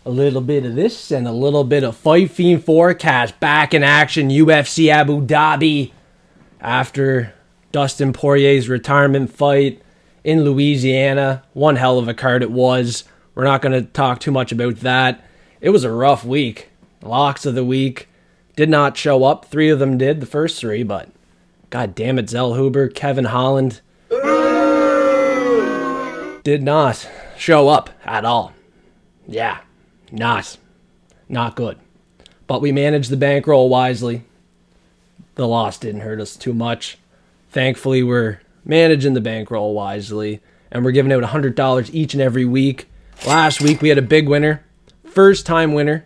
A little bit of this and a little bit of Fight Fiend Forecast. Back in action, UFC Abu Dhabi. After Dustin Poirier's retirement fight in Louisiana. One hell of a card it was. We're not going to talk too much about that. It was a rough week. Locks of the week did not show up. 3 of them did, the first 3, but god damn it, Zellhuber, Kevin Holland did not show up at all. Yeah, not good. But we managed the bankroll wisely. The loss didn't hurt us too much. Thankfully, we're managing the bankroll wisely, and we're giving out $100 each and every week. Last week, we had a big winner. First-time winner.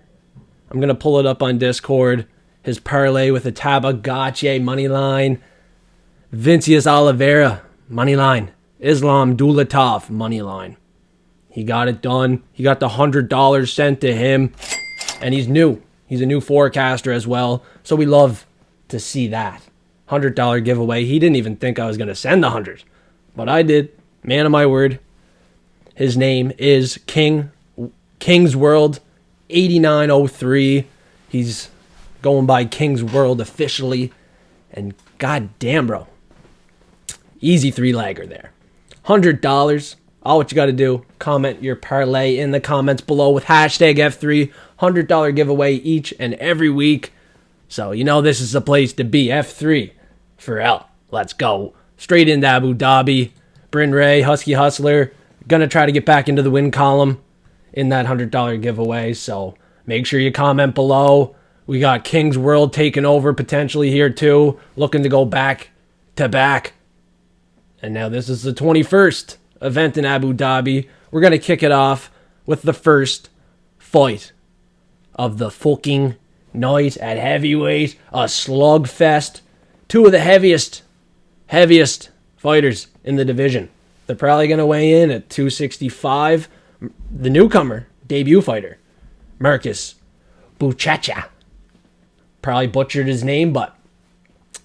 I'm going to pull it up on Discord. His parlay with a Tabatha money line. Vincius Oliveira, money line. Islam Dulatov, money line. He got it done. He got the $100 sent to him. And he's new. He's a new forecaster as well. So we love to see that. $100 giveaway. He didn't even think I was going to send the 100. But I did. Man of my word. His name is King's World 8903. He's going by King's World officially. And god damn, bro. Easy 3-legger there. $100. All what you got to do, comment your parlay in the comments below with hashtag F3. $100 giveaway each and every week. So you know this is the place to be. F3 for L. Let's go. Straight into Abu Dhabi. Bryn Ray, Husky Hustler. Gonna try to get back into the win column in that $100 giveaway. So make sure you comment below. We got King's World taking over potentially here too. Looking to go back to back. And now this is the 21st event in Abu Dhabi. We're going to kick it off with the first fight of the fucking night at heavyweight. A slugfest. 2 of the heaviest fighters in the division. They're probably going to weigh in at 265. The newcomer, debut fighter, Marcus Buchecha. Probably butchered his name, but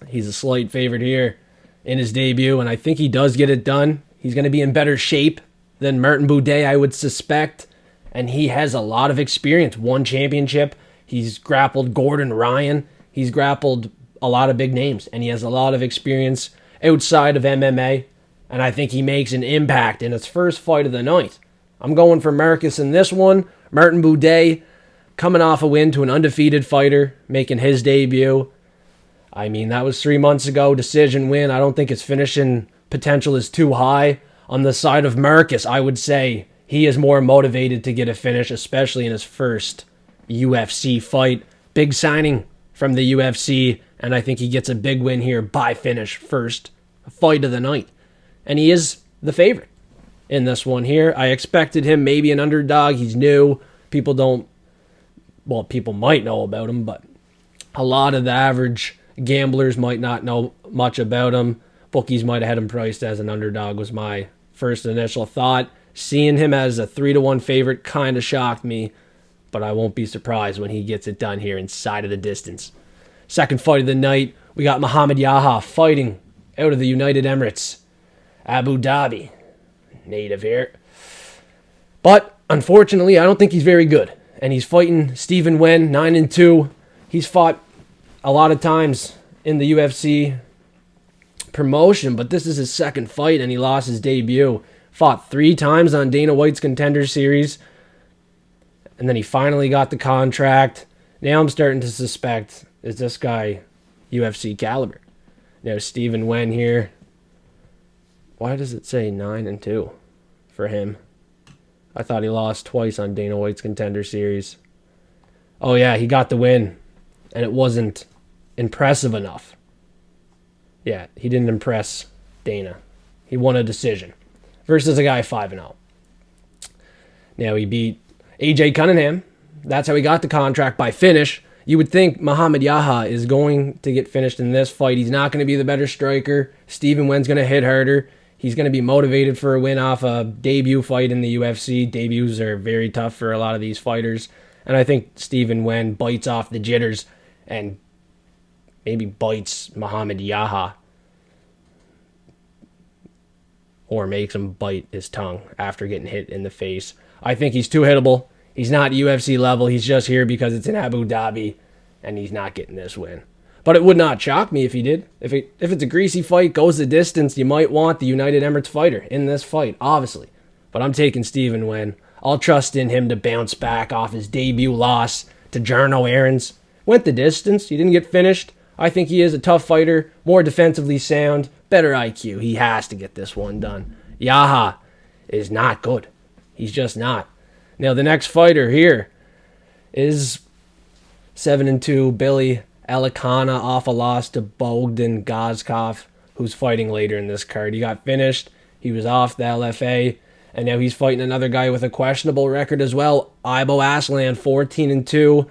he's a slight favorite here in his debut, and I think he does get it done. He's going to be in better shape than Martin Buday, I would suspect, and he has a lot of experience. 1 championship. He's grappled Gordon Ryan. He's grappled a lot of big names, and he has a lot of experience outside of MMA, and I think he makes an impact in his first fight of the night. I'm going for Marcus in this one. Martin Buday coming off a win to an undefeated fighter, making his debut. I mean, that was 3 months ago, decision win. I don't think his finishing potential is too high. On the side of Marcus, I would say he is more motivated to get a finish, especially in his first UFC fight. Big signing from the UFC, and I think he gets a big win here by finish, first fight of the night. And he is the favorite in this one here. I expected him maybe an underdog. He's new. People might know about him, but a lot of the average gamblers might not know much about him. Bookies might have had him priced as an underdog was my first initial thought. Seeing him as a 3-1 favorite kind of shocked me, but I won't be surprised when he gets it done here inside of the distance. Second fight of the night, we got Muhammad Yahya fighting out of the United Emirates. Abu Dhabi, native here. But unfortunately, I don't think he's very good. And he's fighting Stephen Nguyen, 9-2. He's fought a lot of times in the UFC promotion, but this is his second fight, and he lost his debut. Fought 3 times on Dana White's Contender Series, and then he finally got the contract. Now I'm starting to suspect, is this guy UFC caliber? Now Stephen Nguyen here. Why does it say 9-2 for him? I thought he lost twice on Dana White's Contender Series. Oh yeah, he got the win, and it wasn't impressive enough. Yeah, he didn't impress Dana. He won a decision versus a guy 5-0. Now he beat AJ Cunningham. That's how he got the contract, by finish. You would think Muhammad Yahya is going to get finished in this fight. He's not going to be the better striker. Stephen Nguyen's going to hit harder. He's going to be motivated for a win off a debut fight in the UFC. Debuts are very tough for a lot of these fighters. And I think Stephen Nguyen bites off the jitters and maybe bites Muhammad Yahya, or makes him bite his tongue after getting hit in the face. I think he's too hittable. He's not UFC level. He's just here because it's in Abu Dhabi, and he's not getting this win. But it would not shock me if he did. If it's a greasy fight, goes the distance, you might want the United Emirates fighter in this fight, obviously. But I'm taking Stephen Nguyen. I'll trust in him to bounce back off his debut loss to Jarno Aarons. Went the distance. He didn't get finished. I think he is a tough fighter, more defensively sound, better IQ. He has to get this one done. Yahya is not good. He's just not. Now, the next fighter here is 7-2 Billy Elekana off a loss to Bogdan Guskov, who's fighting later in this card. He got finished. He was off the LFA. And now he's fighting another guy with a questionable record as well. Aslan, 14-2.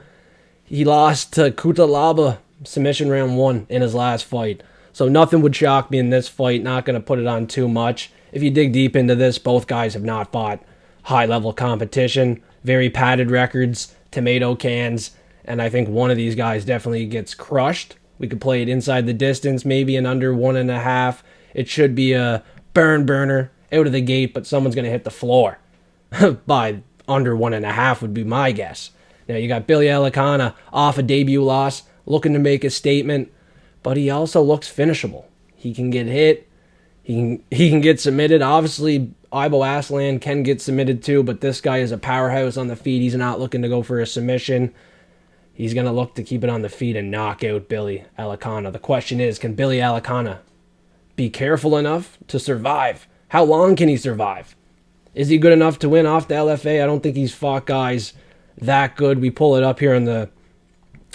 He lost to Kutalaba, submission round 1 in his last fight. So nothing would shock me in this fight. Not going to put it on too much. If you dig deep into this, both guys have not fought high-level competition. Very padded records, tomato cans. And I think one of these guys definitely gets crushed. We could play it inside the distance, maybe in under 1.5. It should be a burner out of the gate, but someone's going to hit the floor by under 1.5 would be my guess. Now, you got Billy Elekana off a debut loss, looking to make a statement, but he also looks finishable. He can get hit. He can get submitted. Obviously, Aslan can get submitted too, but this guy is a powerhouse on the feet. He's not looking to go for a submission. He's going to look to keep it on the feet and knock out Billy Elekana. The question is, can Billy Elekana be careful enough to survive? How long can he survive? Is he good enough to win off the LFA? I don't think he's fought guys that good. We pull it up here in the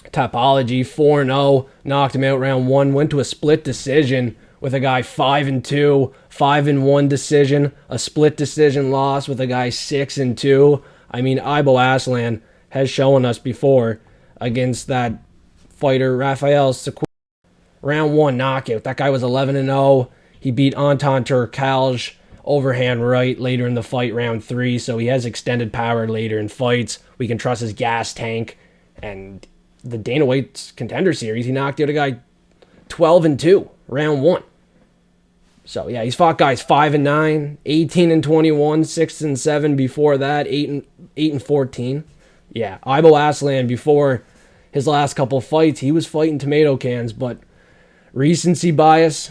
topology. 4-0, knocked him out round 1, went to a split decision with a guy 5-2, 5-1 decision, a split decision loss with a guy 6-2. I mean, Aslan has shown us before against that fighter, Rafael Sequeira, round 1 knockout. That guy was 11-0. He beat Anton Turkalj overhand right later in the fight, round 3, so he has extended power later in fights. We can trust his gas tank. And the Dana White's Contender Series, he knocked out a guy 12-2, round 1. So, yeah, he's fought guys 5-9, 18-21, 6-7 before that, 8-14. Yeah, Aslan, before his last couple fights, he was fighting tomato cans, but recency bias,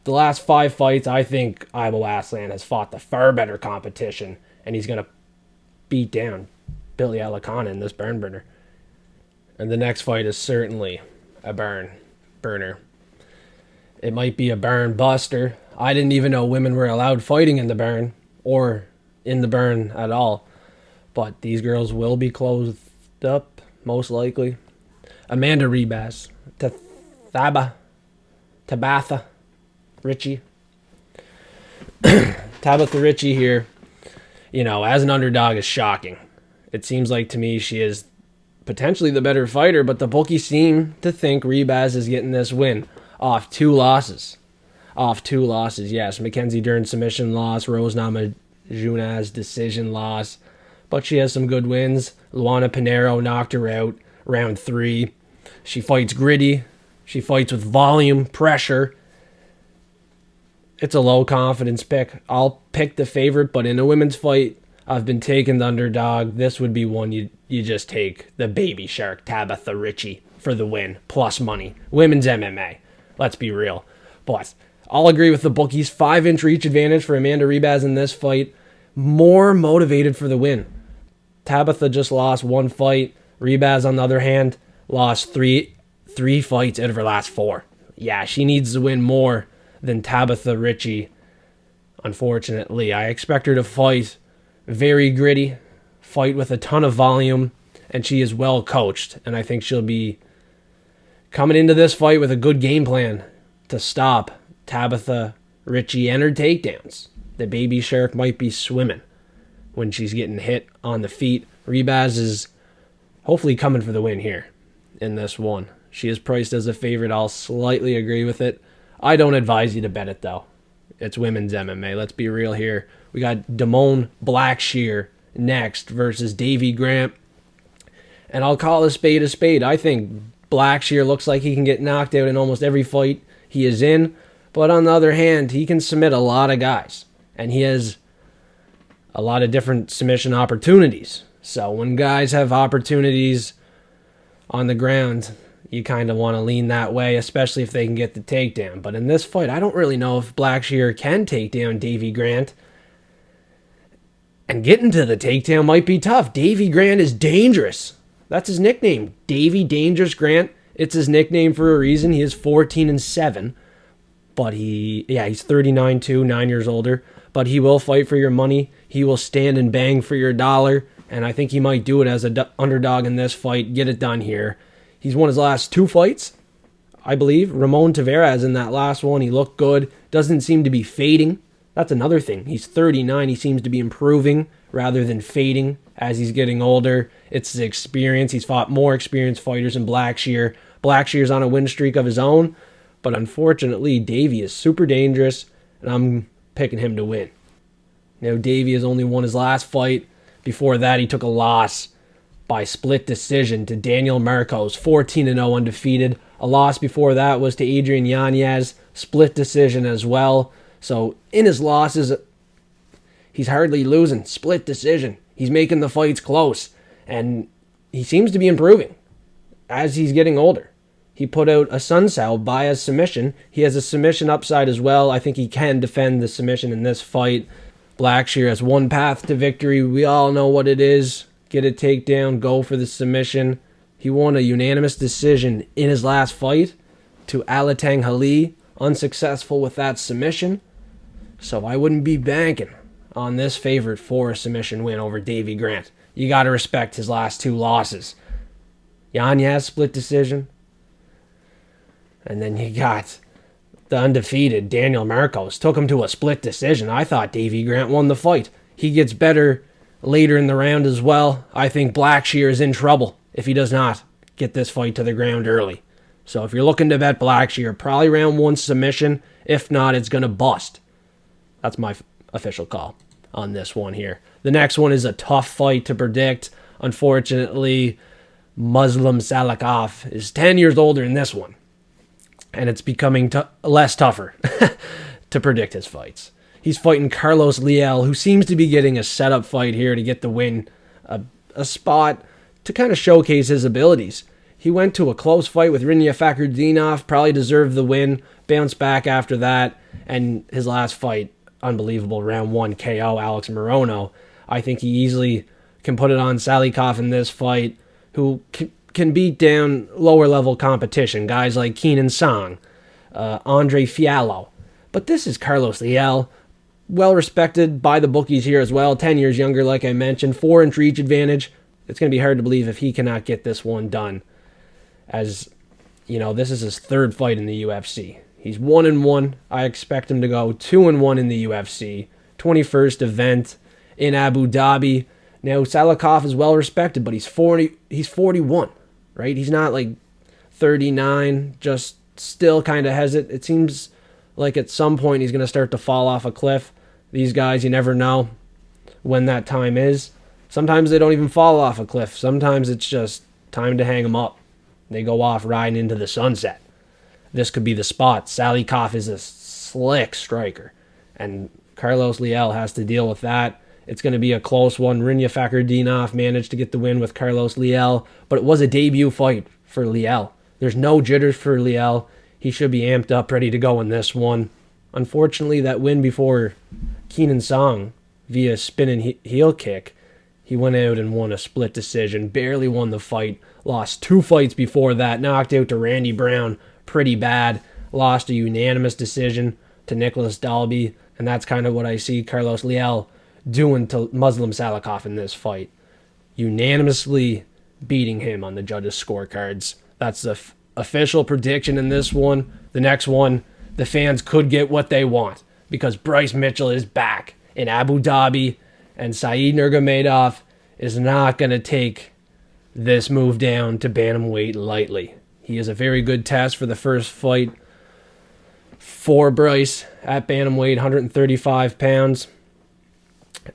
the last 5 fights, I think Aslan has fought the far better competition, and he's going to beat down Billy Elekana in this burner. And the next fight is certainly a burner. It might be a burn buster. I didn't even know women were allowed fighting in the burn, or in the burn at all. But these girls will be closed up, most likely. Amanda Ribas, Tabatha, Ricci. Tabatha Ricci here, as an underdog is shocking. It seems like to me she is potentially the better fighter, but the bookies seem to think Ribas is getting this win off 2 losses. Yes. Mackenzie Dern submission loss, Rose Namajunas decision loss, but she has some good wins. Luana Pinheiro knocked her out round 3. She fights gritty. She fights with volume, pressure. It's a low confidence pick. I'll pick the favorite, but in a women's fight, I've been taking the underdog. This would be one you just take the baby shark, Tabatha Ricci, for the win, plus money. Women's MMA. Let's be real. But I'll agree with the bookies. 5-inch reach advantage for Amanda Ribas in this fight. More motivated for the win. Tabatha just lost 1 fight. Ribas, on the other hand, lost three fights out of her last 4. Yeah, she needs to win more than Tabatha Ricci, unfortunately. I expect her to fight very gritty, fight with a ton of volume, and she is well coached. And I think she'll be coming into this fight with a good game plan to stop Tabatha Ricci and her takedowns. The baby shark might be swimming when she's getting hit on the feet. Ribas is hopefully coming for the win here in this one. She is priced as a favorite. I'll slightly agree with it. I don't advise you to bet it, though. It's women's MMA. Let's be real here. We got Damone Blackshear next versus Davey Grant. And I'll call a spade a spade. I think Blackshear looks like he can get knocked out in almost every fight he is in. But on the other hand, he can submit a lot of guys. And he has a lot of different submission opportunities. So when guys have opportunities on the ground, you kind of want to lean that way, especially if they can get the takedown. But in this fight, I don't really know if Blackshear can take down Davey Grant. And getting to the takedown might be tough. Davey Grant is dangerous. That's his nickname. Davey Dangerous Grant. It's his nickname for a reason. He is 14-7. But he's 39 too, 9 years older. But he will fight for your money. He will stand and bang for your dollar. And I think he might do it as an underdog in this fight. Get it done here. He's won his last 2 fights, I believe. Ramon Tavares in that last one. He looked good. Doesn't seem to be fading. That's another thing. He's 39. He seems to be improving rather than fading as he's getting older. It's his experience. He's fought more experienced fighters than Blackshear. Blackshear's on a win streak of his own. But unfortunately, Davey is super dangerous, and I'm picking him to win. Now, Davey has only won his last fight. Before that, he took a loss by split decision to Daniel Marcos, 14-0 undefeated. A loss before that was to Adrian Yanez, split decision as well. So in his losses, he's hardly losing. Split decision. He's making the fights close. And he seems to be improving as he's getting older. He put out a Sunsao by a submission. He has a submission upside as well. I think he can defend the submission in this fight. Blackshear has one path to victory. We all know what it is. Get a takedown, go for the submission. He won a unanimous decision in his last fight to Alatang Hali. Unsuccessful with that submission. So I wouldn't be banking on this favorite for a submission win over Davey Grant. You got to respect his last 2 losses. Yanez split decision. And then you got the undefeated Daniel Marcos. Took him to a split decision. I thought Davey Grant won the fight. He gets better later in the round as well. I think Blackshear is in trouble if he does not get this fight to the ground early. So if you're looking to bet Blackshear, probably round 1 submission. If not, it's going to bust. That's my official call on this one here. The next one is a tough fight to predict. Unfortunately, Muslim Salikhov is 10 years older in this one. And it's becoming less tougher to predict his fights. He's fighting Carlos Leal, who seems to be getting a setup fight here to get the win. A spot to kind of showcase his abilities. He went to a close fight with Rinya Fakhretdinov, probably deserved the win, bounced back after that, and his last fight, unbelievable, round 1 KO, Alex Morono. I think he easily can put it on Salikhov in this fight, who can beat down lower-level competition, guys like Keenan Song, Andre Fiallo. But this is Carlos Leal, well-respected by the bookies here as well, 10 years younger, like I mentioned, 4-inch reach advantage. It's going to be hard to believe if he cannot get this one done. As, you know, this is his 3rd fight in the UFC. He's 1-1. I expect him to go 2-1 in the UFC. 21st event in Abu Dhabi. Now, Salikhov is well respected, but he's 41, right? He's not like 39, just still kind of hesitant. It seems like at some point he's going to start to fall off a cliff. These guys, you never know when that time is. Sometimes they don't even fall off a cliff. Sometimes it's just time to hang them up. They go off riding into the sunset. This could be the spot. Salikhov is a slick striker, and Carlos Leal has to deal with that. It's going to be a close one. Rinya Fakhretdinov managed to get the win with Carlos Leal, but it was a debut fight for Leal. There's no jitters for Leal. He should be amped up, ready to go in this one. Unfortunately, that win before Keenan Song via spinning heel kick, he went out and won a split decision, barely won the fight, lost 2 fights before that, knocked out to Randy Brown pretty bad, lost a unanimous decision to Nicholas Dalby, and that's kind of what I see Carlos Leal doing to Muslim Salikhov in this fight. Unanimously beating him on the judges' scorecards. That's the official prediction in this one. The next one, the fans could get what they want because Bryce Mitchell is back in Abu Dhabi, and Saeed Nurmagomedov is not going to take this move down to bantamweight lightly. He is a very good test for the first fight for Bryce at bantamweight, 135 pounds.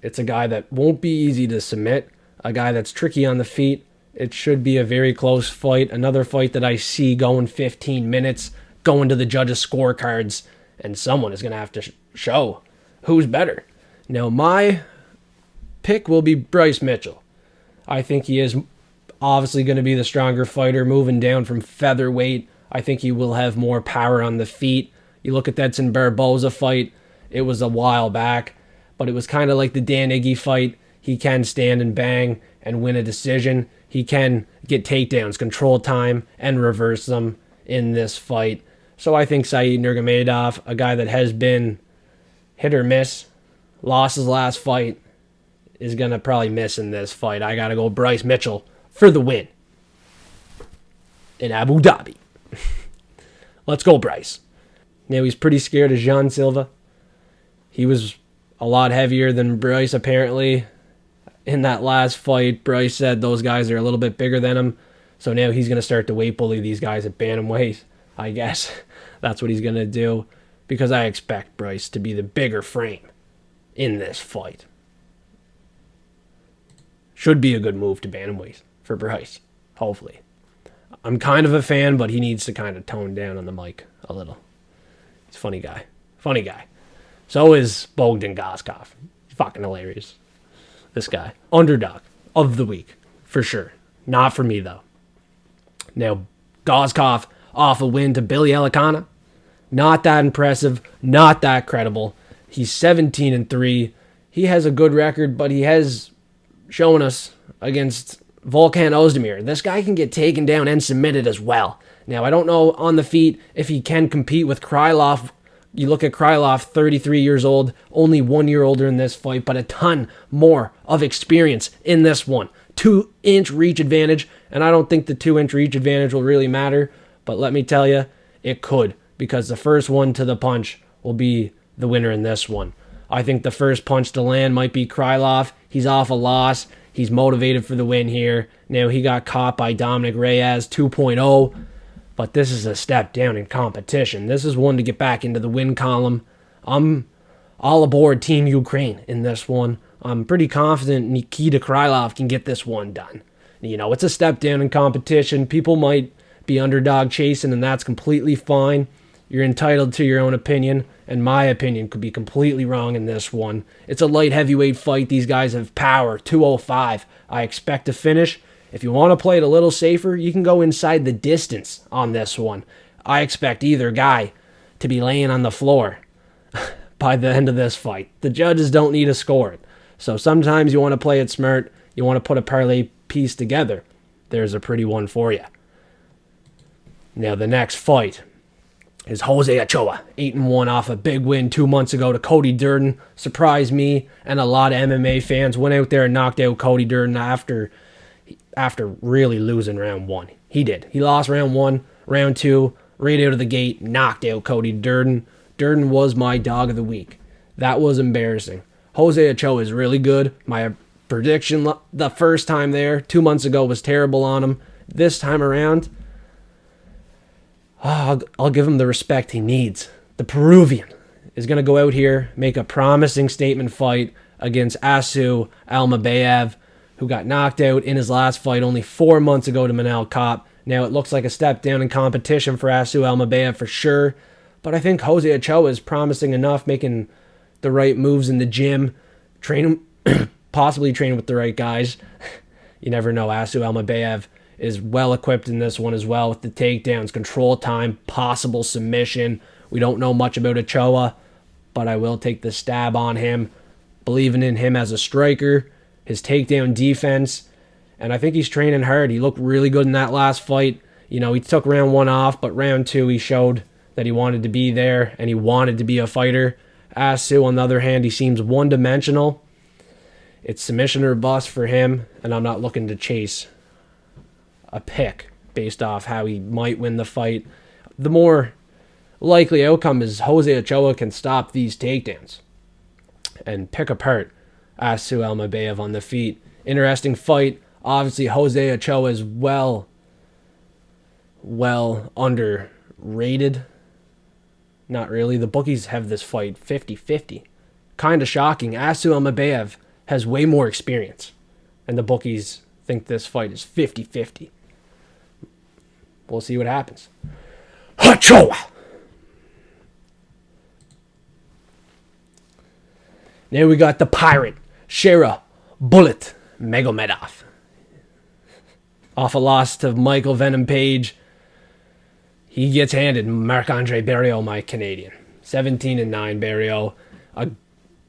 It's a guy that won't be easy to submit, a guy that's tricky on the feet. It should be a very close fight. Another fight that I see going 15 minutes, going to the judges' scorecards, and someone is going to have to show who's better. Now, my pick will be Bryce Mitchell. I think he is obviously going to be the stronger fighter moving down from featherweight. I think he will have more power on the feet. You look at that Barboza fight, it was a while back, but it was kind of like the Dan Iggy fight. He can stand and bang and win a decision. He can get takedowns, control time, and reverse them in this fight. So I think Said Nurmagomedov, a guy that has been hit or miss, lost his last fight, is going to probably miss in this fight. I got to go Bryce Mitchell for the win in Abu Dhabi. Let's go, Bryce. Now, he's pretty scared of Jean Silva. He was a lot heavier than Bryce, apparently. In that last fight, Bryce said those guys are a little bit bigger than him. So now he's going to start to weight bully these guys at bantamweight, I guess. That's what he's going to do, because I expect Bryce to be the bigger frame in this fight. Should be a good move to bantamweight for Bryce, hopefully. I'm kind of a fan, but he needs to kind of tone down on the mic a little. He's a funny guy. Funny guy. So is Bogdan Guskov. He's fucking hilarious. This guy. Underdog of the week, for sure. Not for me, though. Now, Guskov off a win to Billy Elekana. Not that impressive. Not that credible. He's 17-3. He has a good record, but he has shown us against Volkan Ozdemir. This guy can get taken down and submitted as well. Now, I don't know on the feet if he can compete with Krylov. You look at Krylov, 33 years old, only 1 year older in this fight, but a ton more of experience in this one. 2-inch reach advantage, and I don't think the 2-inch reach advantage will really matter, but let me tell you, it could, because the first one to the punch will be the winner in this one. I think the first punch to land might be Krylov. He's off a loss. He's motivated for the win here. Now, he got caught by Dominic Reyes 2.0, but this is a step down in competition. This is one to get back into the win column. I'm all aboard Team Ukraine in this one. I'm pretty confident Nikita Krylov can get this one done. You know, it's a step down in competition. People might be underdog chasing, and that's completely fine. You're entitled to your own opinion, and my opinion could be completely wrong in this one. It's a light heavyweight fight. These guys have power, 205. I expect to finish. If you want to play it a little safer, you can go inside the distance on this one. I expect either guy to be laying on the floor by the end of this fight. The judges don't need to score it. So sometimes you want to play it smart. You want to put a parlay piece together. There's a pretty one for you. Now the next fight is Jose Ochoa, 8-1 off a big win 2 months ago to Cody Durden. Surprised me and a lot of MMA fans. Went out there and knocked out Cody Durden after really losing round one. He did. He lost round one, round two, right out of the gate, knocked out Cody Durden. Durden was my dog of the week. That was embarrassing. Jose Ochoa is really good. My prediction the first time there, 2 months ago, was terrible on him. This time around, I'll give him the respect he needs. The Peruvian is going to go out here, make a promising statement fight against Asu Almabayev, who got knocked out in his last fight only 4 months ago to Manel Kopp. Now it looks like a step down in competition for Asu Almabayev for sure, but I think Jose Ochoa is promising enough, making the right moves in the gym, possibly train with the right guys. You never know. Asu Almabayev is well equipped in this one as well with the takedowns, control time, possible submission. We don't know much about Ochoa, but I will take the stab on him, believing in him as a striker, his takedown defense, and I think he's training hard. He looked really good in that last fight. You know, he took round one off, but round two he showed that he wanted to be there and he wanted to be a fighter. Asu, on the other hand, he seems one-dimensional. It's submission or bust for him, and I'm not looking to chase a pick based off how he might win the fight. The more likely outcome is Jose Ochoa can stop these takedowns and pick apart Asu Almabayev on the feet. Interesting fight. Obviously, Jose Ochoa is well underrated. Not really. The bookies have this fight 50-50. Kind of shocking. Asu Almabayev has way more experience, and the bookies think this fight is 50-50. We'll see what happens. Ochoa! Now we got the Pirate, Shara, Bullet, Magomedov. off a loss to Michael Venom Page. He gets handed Marc-Andre Barriault, my Canadian. 17-9 Barriault. A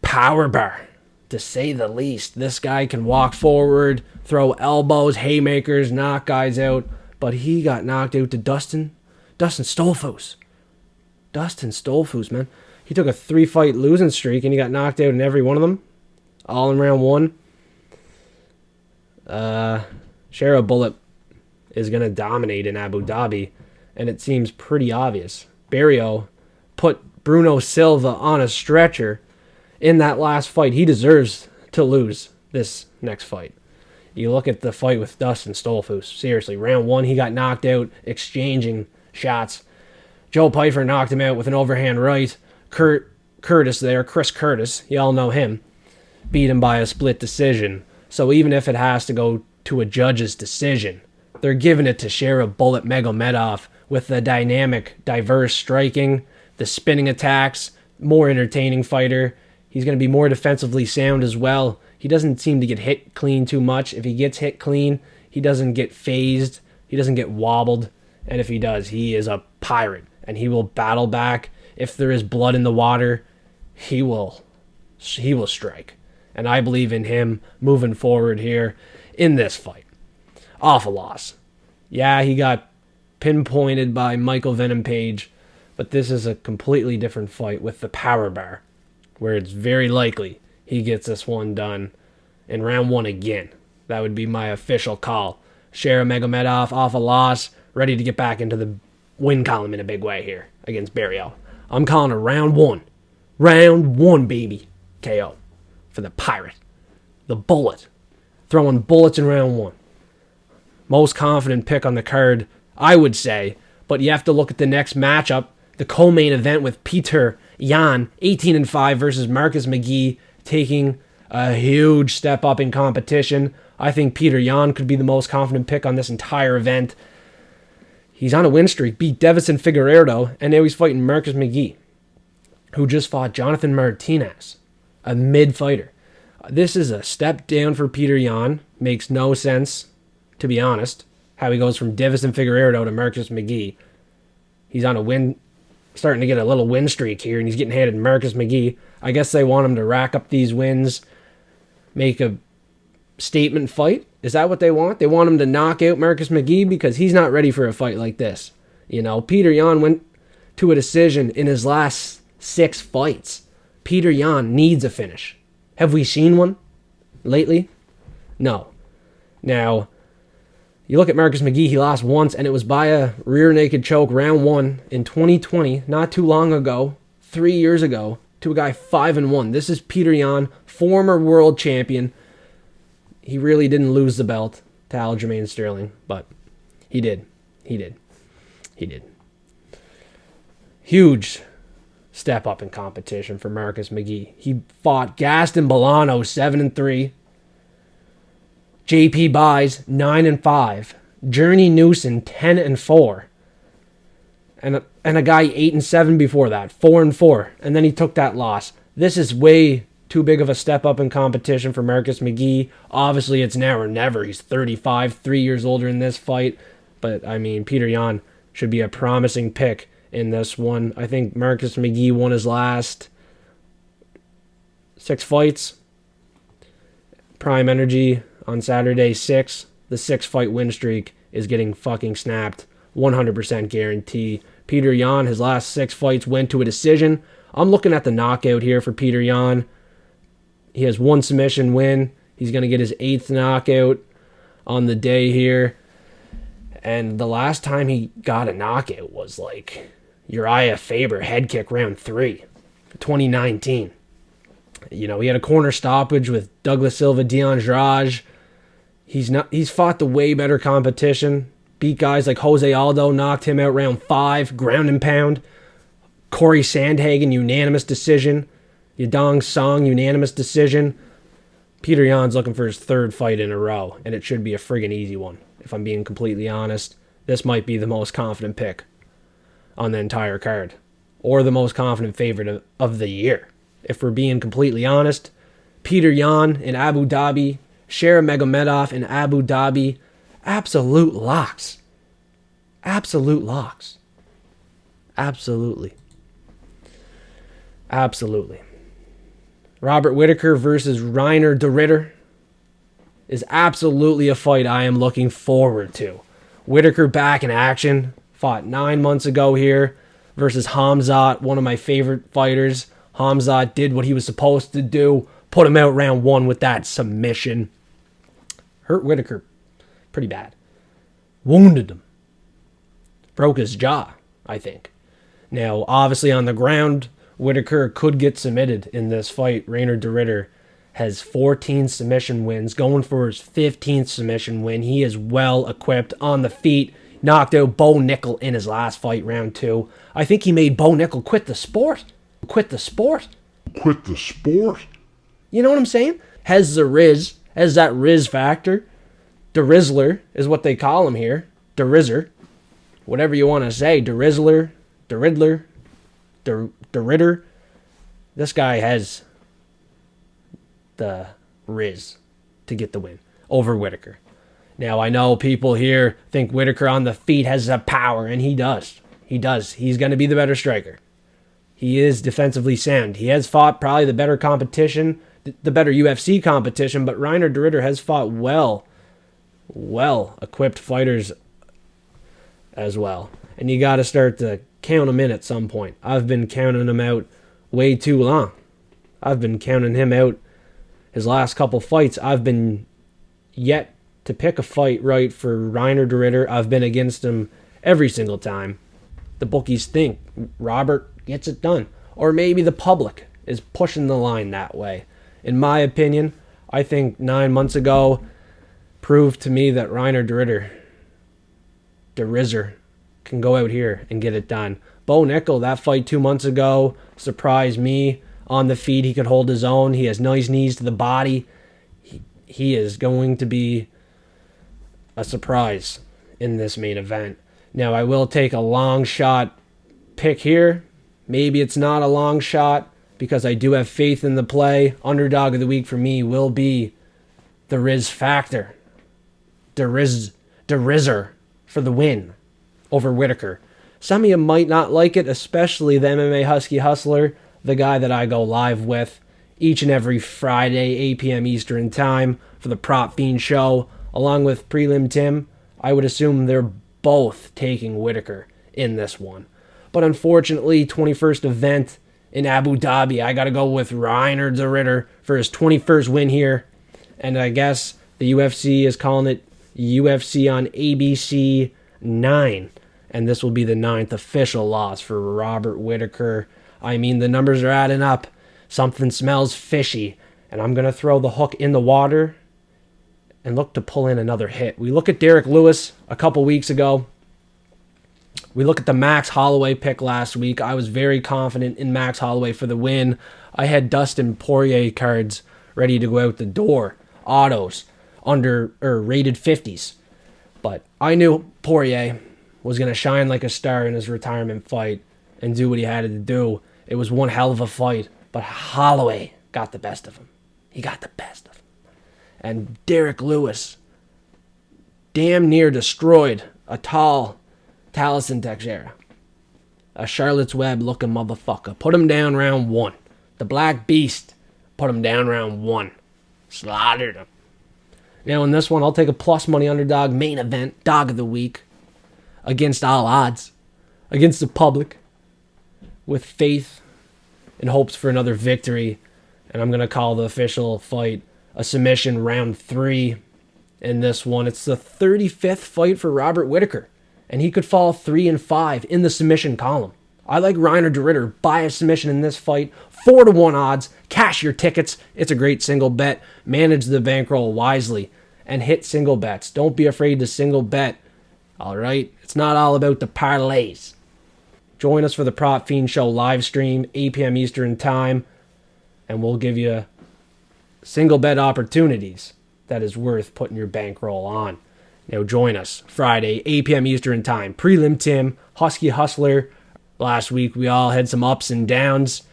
power bar, to say the least. This guy can walk forward, throw elbows, haymakers, knock guys out. But he got knocked out to Dustin Stolfus. Dustin Stolfus, man. He took a 3-fight losing streak and he got knocked out in every one of them. All in round 1. Shara Bullet is going to dominate in Abu Dhabi, and it seems pretty obvious. Barriault put Bruno Silva on a stretcher in that last fight. He deserves to lose this next fight. You look at the fight with Dustin Stolfus. Seriously, round 1, he got knocked out exchanging shots. Joe Pyfer knocked him out with an overhand right. Chris Curtis, you all know him, beat him by a split decision. So even if it has to go to a judge's decision, they're giving it to Shara Bullet Magomedov with the dynamic, diverse striking, the spinning attacks, more entertaining fighter. He's going to be more defensively sound as well. He doesn't seem to get hit clean too much. If he gets hit clean, he doesn't get phased. He doesn't get wobbled. And if he does, he is a pirate. And he will battle back. If there is blood in the water, he will strike. And I believe in him moving forward here in this fight. Awful loss. Yeah, he got pinpointed by Michael Venom Page, but this is a completely different fight with the power bar, where it's very likely he gets this one done in round 1 again. That would be my official call. Shara Magomedov off a loss, ready to get back into the win column in a big way here against Barriault. I'm calling it round 1. Round 1, baby. KO for the Pirate. The Bullet. Throwing bullets in round 1. Most confident pick on the card, I would say. But you have to look at the next matchup. The co-main event with Petr Yan, 18-5 versus Marcus McGhee, taking a huge step up in competition. I think Petr Yan could be the most confident pick on this entire event. He's on a win streak, beat Deiveson Figueiredo, and now he's fighting Marcus McGhee, who just fought Jonathan Martinez, a mid-fighter. This is a step down for Petr Yan. Makes no sense, to be honest, how he goes from Deiveson Figueiredo to Marcus McGhee. He's on a win, starting to get a little win streak here, and he's getting handed Marcus McGhee. I guess they want him to rack up these wins, make a statement fight. Is that what they want? They want him to knock out Marcus McGhee because he's not ready for a fight like this. You know, Petr Yan went to a decision in his last 6 fights. Petr Yan needs a finish. Have we seen one lately? No. Now, you look at Marcus McGhee, he lost once, and it was by a rear naked choke, round 1 in 2020, not too long ago, 3 years ago, to a guy 5-1. This is Petr Yan, former world champion. He really didn't lose the belt to Aljamain Sterling, but he did. Huge step up in competition for Marcus McGhee. He fought Gaston Bolano 7-3. JP Buys 9-5. Journey Newson 10-4. And a guy 8-7 before that, 4-4. And then he took that loss. This is way too big of a step up in competition for Marcus McGhee. Obviously, it's now or never. He's 35, 3 years older in this fight. But, I mean, Petr Yan should be a promising pick in this one. I think Marcus McGhee won his last 6 fights. Prime Energy on Saturday, 6. The 6-fight win streak is getting fucking snapped. 100% guarantee. Petr Yan, his last 6 fights went to a decision. I'm looking at the knockout here for Petr Yan. He has 1 submission win. He's going to get his 8th knockout on the day here. And the last time he got a knockout was like Uriah Faber head kick round 3, 2019. You know, he had a corner stoppage with Douglas Silva, Dion Drage. He's fought the way better competition. Beat guys like Jose Aldo, knocked him out round 5, ground and pound. Corey Sandhagen, unanimous decision. Yadong Song, unanimous decision. Petr Yan's looking for his 3rd fight in a row, and it should be a friggin' easy one, if I'm being completely honest. This might be the most confident pick on the entire card, or the most confident favorite of the year. If we're being completely honest, Petr Yan in Abu Dhabi, Shara Magomedov in Abu Dhabi, Absolute locks. Absolute locks. Absolutely. Absolutely. Robert Whittaker versus Reiner de Ridder is absolutely a fight I am looking forward to. Whittaker back in action. Fought 9 months ago here versus Hamzat, one of my favorite fighters. Hamzat did what he was supposed to do. Put him out round 1 with that submission. Hurt Whittaker pretty bad. Wounded him. Broke his jaw, I think. Now, obviously on the ground, Whittaker could get submitted in this fight. Reiner de Ridder has 14 submission wins, going for his 15th submission win. He is well equipped on the feet. Knocked out Bo Nickel in his last fight, round 2. I think he made Bo Nickel quit the sport. Quit the sport? Quit the sport? You know what I'm saying? Has the Riz, has that Riz factor. De Rizzler is what they call him here. De Rizzer. Whatever you want to say. De Rizzler, De Riddler, De Ridder. This guy has the Riz to get the win over Whittaker. Now, I know people here think Whittaker on the feet has the power, and he does. He does. He's going to be the better striker. He is defensively sound. He has fought probably the better competition, the better UFC competition, but Reiner de Ridder has fought well-equipped fighters as well. And you got to start to count him in at some point. I've been counting him out way too long. I've been counting him out his last couple fights. I've been yet to pick a fight right for Reiner de Ridder. I've been against him every single time. The bookies think Robert gets it done. Or maybe the public is pushing the line that way. In my opinion, I think 9 months ago proved to me that Reiner de Ridder, de Rizzer, can go out here and get it done. Bo Nickel, that fight 2 months ago, surprised me. On the feet, he could hold his own. He has nice knees to the body. He is going to be a surprise in this main event. Now, I will take a long shot pick here. Maybe it's not a long shot because I do have faith in the play. Underdog of the week for me will be the Riz factor. The Rizzer for the win over Whittaker. Some of you might not like it, especially the MMA Husky Hustler, the guy that I go live with each and every Friday, 8 p.m. Eastern Time for the Prop Fiend Show, along with Prelim Tim. I would assume they're both taking Whittaker in this one. But unfortunately, 21st event in Abu Dhabi, I got to go with Reiner de Ridder for his 21st win here. And I guess the UFC is calling it UFC on ABC 9. And this will be the 9th official loss for Robert Whittaker. I mean, the numbers are adding up. Something smells fishy. And I'm going to throw the hook in the water and look to pull in another hit. We look at Derek Lewis a couple weeks ago. We look at the Max Holloway pick last week. I was very confident in Max Holloway for the win. I had Dustin Poirier cards ready to go out the door. Autos. Rated 50s. But I knew Poirier was going to shine like a star in his retirement fight and do what he had to do. It was one hell of a fight, but Holloway got the best of him. He got the best of him. And Derek Lewis damn near destroyed a tall Taliesin Teixeira. A Charlotte's Web looking motherfucker. Put him down round 1. The Black Beast put him down round 1. Slaughtered him. Now in this one, I'll take a plus money underdog main event, dog of the week, against all odds, against the public, with faith and hopes for another victory. And I'm going to call the official fight a submission round 3 in this one. It's the 35th fight for Robert Whittaker, and he could fall 3-5 in the submission column. I like Reiner de Ridder. Buy a submission in this fight. 4-1 odds. Cash your tickets. It's a great single bet. Manage the bankroll wisely and hit single bets. Don't be afraid to single bet. All right? It's not all about the parlays. Join us for the Prop Fiend Show live stream, 8 p.m. Eastern Time, and we'll give you single bet opportunities that is worth putting your bankroll on. Now join us Friday, 8 p.m. Eastern Time. Prelim Tim, Husky Hustler. Last week we all had some ups and downs,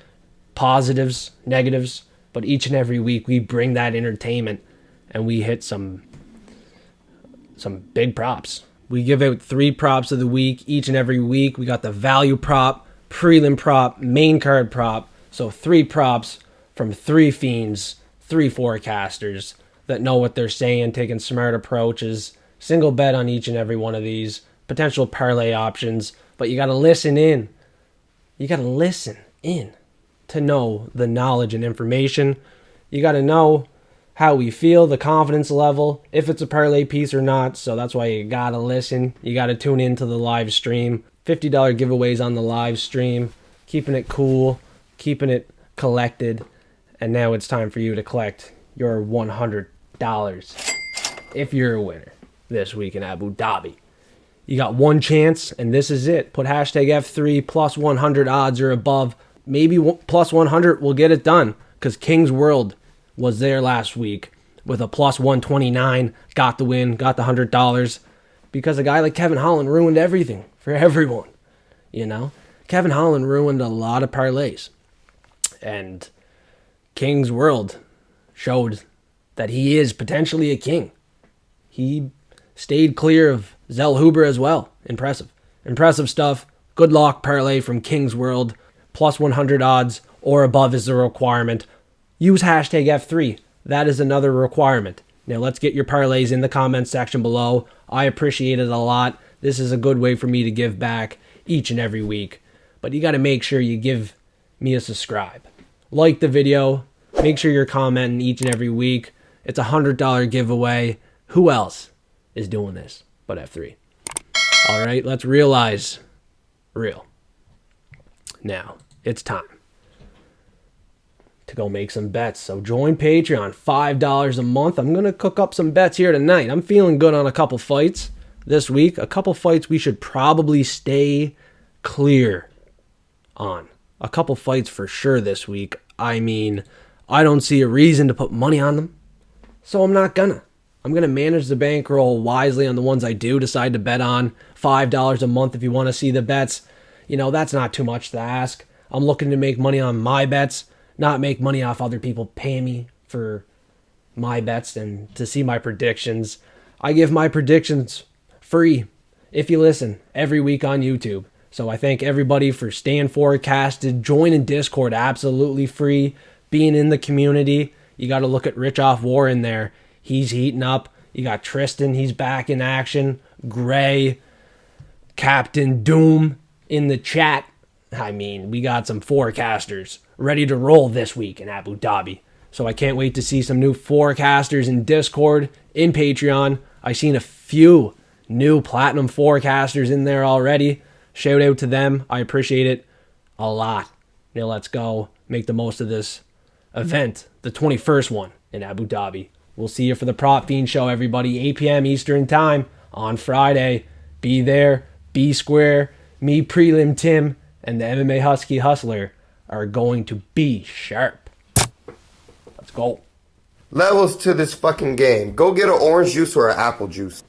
positives, negatives, but each and every week we bring that entertainment and we hit some some big props. We give out 3 props of the week each and every week. We got the value prop, prelim prop, main card prop. So 3 props from 3 fiends, 3 forecasters that know what they're saying, taking smart approaches. Single bet on each and every one of these. Potential parlay options. But you got to listen in. You got to listen in to know the knowledge and information. You got to know how we feel, the confidence level, if it's a parlay piece or not. So that's why you got to listen. You got to tune into the live stream. $50 giveaways on the live stream. Keeping it cool. Keeping it collected. And now it's time for you to collect your $100 if you're a winner this week in Abu Dhabi. You got one chance, and this is it. Put hashtag F3 plus 100 odds or above. Maybe plus 100 will get it done, because King's World was there last week with a plus 129. Got the win, got the $100, because a guy like Kevin Holland ruined everything for everyone. You know? Kevin Holland ruined a lot of parlays. And King's World showed that he is potentially a king. He stayed clear of Zellhuber as well. Impressive stuff. Good luck parlay from King's World. Plus 100 odds or above is the requirement. Use hashtag F3. That is another requirement. Now let's get your parlays in the comments section below. I appreciate it a lot. This is a good way for me to give back each and every week. But you got to make sure you give me a subscribe. Like the video. Make sure you're commenting each and every week. It's a $100 giveaway. Who else is doing this but F3? All right, let's realize real. Now, it's time to go make some bets. So join Patreon, $5 a month. I'm going to cook up some bets here tonight. I'm feeling good on a couple fights this week. A couple fights we should probably stay clear on. A couple fights for sure this week. I mean, I don't see a reason to put money on them, so I'm not gonna. I'm going to manage the bankroll wisely on the ones I do decide to bet on. $5 a month if you want to see the bets. You know, that's not too much to ask. I'm looking to make money on my bets, not make money off other people paying me for my bets and to see my predictions. I give my predictions free if you listen every week on YouTube. So I thank everybody for staying forecasted, joining Discord absolutely free, being in the community. You got to look at Rich Off War in there. He's heating up. You got Tristan. He's back in action. Gray. Captain Doom in the chat. I mean, we got some forecasters ready to roll this week in Abu Dhabi. So I can't wait to see some new forecasters in Discord, in Patreon. I've seen a few new Platinum forecasters in there already. Shout out to them. I appreciate it a lot. Now let's go make the most of this event, the 21st one in Abu Dhabi. We'll see you for the Prop Fiend Show, everybody. 8 p.m. Eastern Time on Friday. Be there. Be square. Me, Prelim Tim, and the MMA Husky Hustler are going to be sharp. Let's go. Levels to this fucking game. Go get an orange juice or an apple juice.